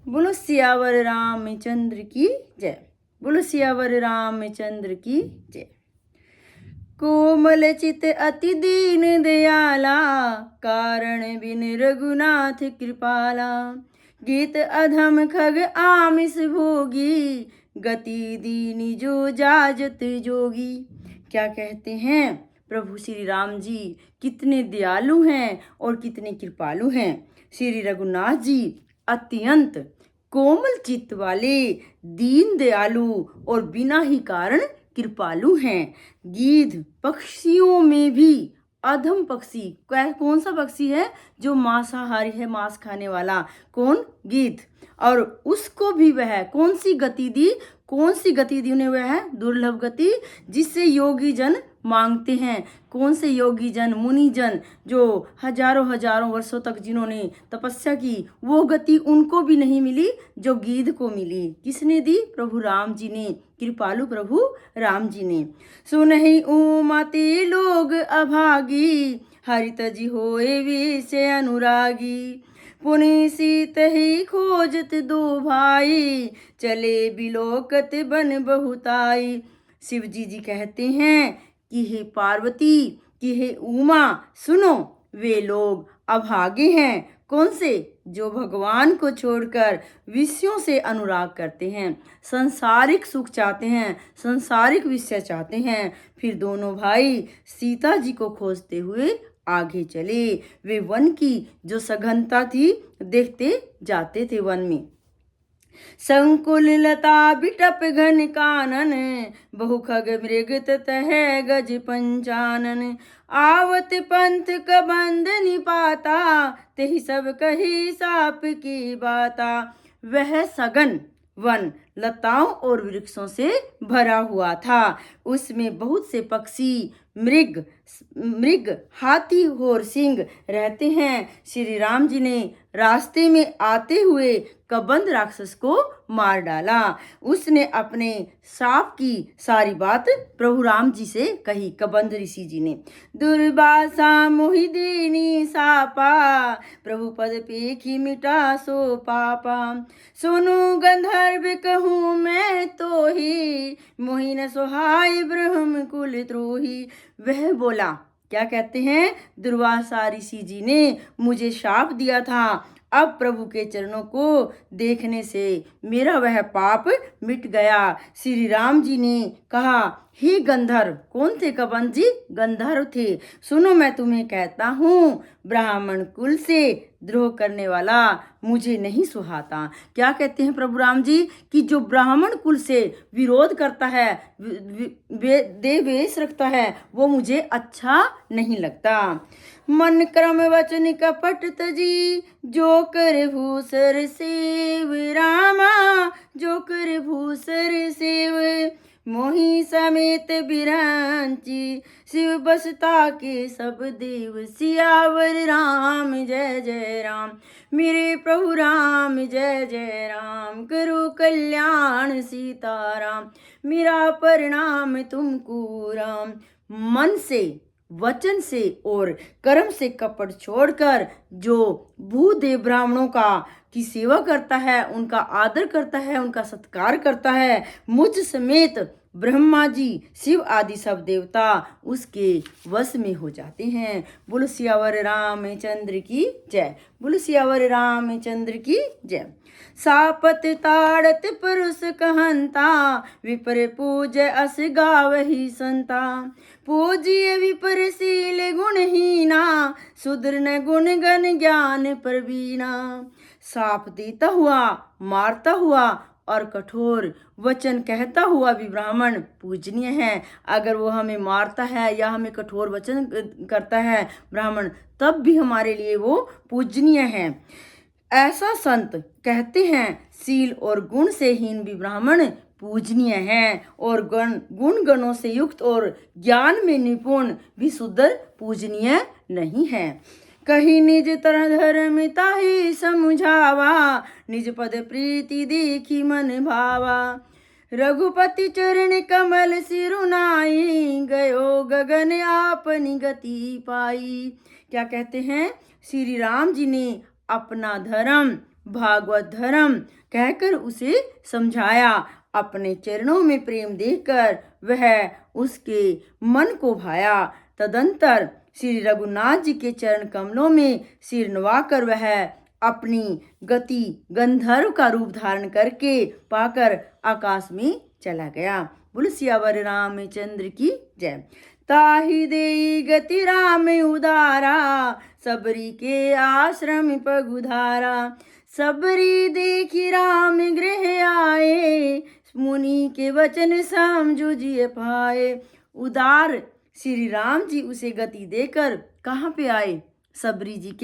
बोलो सियावर रामचंद्र की जय। बोलो सियावर रामचंद्र की जय। कोमल चित अति दीन दयाला, कारण बिन रघुनाथ कृपाला। गीत अधम खग आमिष भोगी, गति दीनी जो जाजत जोगी। क्या कहते हैं प्रभु श्री राम जी कितने दयालु हैं और कितने कृपालु हैं। श्री रघुनाथ जी अत्यंत कोमल चित्त वाले, दीन दयालु और बिना ही कारण कृपालु हैं। गीध पक्षियों में भी अधम पक्षी कौन सा पक्षी है? जो मांसाहारी है, मांस खाने वाला। कौन? गीध। और उसको भी वह कौन सी गति दी? कौन सी गति दी उन्हें? वह दुर्लभ गति जिससे योगी जन मांगते हैं। कौन से योगी जन? मुनि जन, जो हजारों हजारों वर्षों तक जिन्होंने तपस्या की, वो गति उनको भी नहीं मिली जो गीध को मिली। किसने दी? प्रभु राम जी ने, कृपालु प्रभु राम जी ने। सुनहि उमति लोग अभागी, हरित जी होए विषय अनुरागी। पुनि सीत ही खोजत दो भाई, चले बिलोकत बन बहुताई। शिव जी कहते हैं कि हे पार्वती, कि हे उमा, सुनो, वे लोग अभागे हैं। कौन से? जो भगवान को छोड़कर विषयों से अनुराग करते हैं, संसारिक सुख चाहते हैं, संसारिक विषय चाहते हैं। फिर दोनों भाई सीता जी को खोजते हुए आगे चले। वे वन की जो सघनता थी देखते जाते थे वन में। संकुल लता बिटप घन कानन, बहु खग मृग ततः गज पंचानन। आवत पंथ कबंध निपाता, तेहि सब कही साप की बाता। वह सघन वन लताओं और वृक्षों से भरा हुआ था। उसमें बहुत से पक्षी, मृग, हाथी और सिंह रहते हैं। श्री राम जी ने रास्ते में आते हुए कबंध राक्षस को मार डाला। उसने अपने साप की सारी बात प्रभु राम जी से कही, कबंध ऋषि जी ने। दुर्वासा मोहि दीनी सापा, प्रभु पद पेखी मिटा सो पापा। सुनु गंधर्व कहूँ मैं तो ही, मोहि न सोहाय ब्रह्म कुल द्रोही। वह बोला, क्या कहते हैं? दुर्वासा ऋषि जी ने मुझे शाप दिया था, अब प्रभु के चरणों को देखने से मेरा वह पाप मिट गया। श्री राम जी ने कहा, हे गंधर्व। कौन थे कबंध जी? गंधर्व थे। सुनो, मैं तुम्हें कहता हूँ, ब्राह्मण कुल से द्रोह करने वाला मुझे नहीं सुहाता। क्या कहते हैं प्रभु राम जी? कि जो ब्राह्मण कुल से विरोध करता है, देह वेश रखता है, वो मुझे अच्छा नहीं लगता। मन क्रम वचन कपट तजी, जो कर भूसर सेव रामा, जो कर भूसर सेव। मोहि समेत बिरांची, शिव बसता के सब देव। सियावर राम जय जय राम, मेरे प्रभु राम जय जय राम। करो कल्याण सीताराम, मेरा प्रणाम तुमको राम। मन से, वचन से और कर्म से कपट छोड़कर जो भूदेव ब्राह्मणों की सेवा करता है, उनका आदर करता है, उनका सत्कार करता है, मुझ समेत ब्रह्मा जी, शिव आदि सब देवता उसके वश में हो जाते हैं। बोलो सियावर रामचंद्र की जय। बोलो सियावर रामचंद्र की जय। सापत ताड़त पुरुष कहंता, विपर पूज अस गावहि संता। पूजिय विपर शील गुणहीना, सुदृढ़ न गुण गण ज्ञान प्रवीणा। साप देता हुआ, मारता हुआ और कठोर वचन कहता हुआ भी ब्राह्मण पूजनीय है। अगर वो हमें मारता है या हमें कठोर वचन करता है ब्राह्मण, तब भी हमारे लिए वो पूजनीय है। ऐसा संत कहते हैं, शील और गुण से हीन भी ब्राह्मण पूजनीय हैं, और गुण गणों से युक्त और ज्ञान में निपुण भी शूद्र पूजनीय नहीं है। कही निज तरह धर्म ताहि समझावा, निज पद प्रीति देखी मन भावा। रघुपति चरण कमल सिरुनाई, गयो गगन आपनी गति पाई। क्या कहते हैं? श्री राम जी ने अपना धर्म भागवत धर्म कहकर उसे समझाया। अपने चरणों में प्रेम देखकर वह उसके मन को भाया। तदंतर श्री रघुनाथ जी के चरण कमलों में सिर नवाकर वह अपनी गति गंधर्व का रूप धारण करके पाकर आकाश में चला गया। बोलो सियावर रामचंद्र की जय। ताहि देई गति राम उदारा, सबरी के आश्रम पगुधारा। सबरी देखी राम गृह आए, मुनि के वचन समझो जिय पाए। उदार श्री राम जी उसे गति देकर कहाँ पे आए? सबरी जी के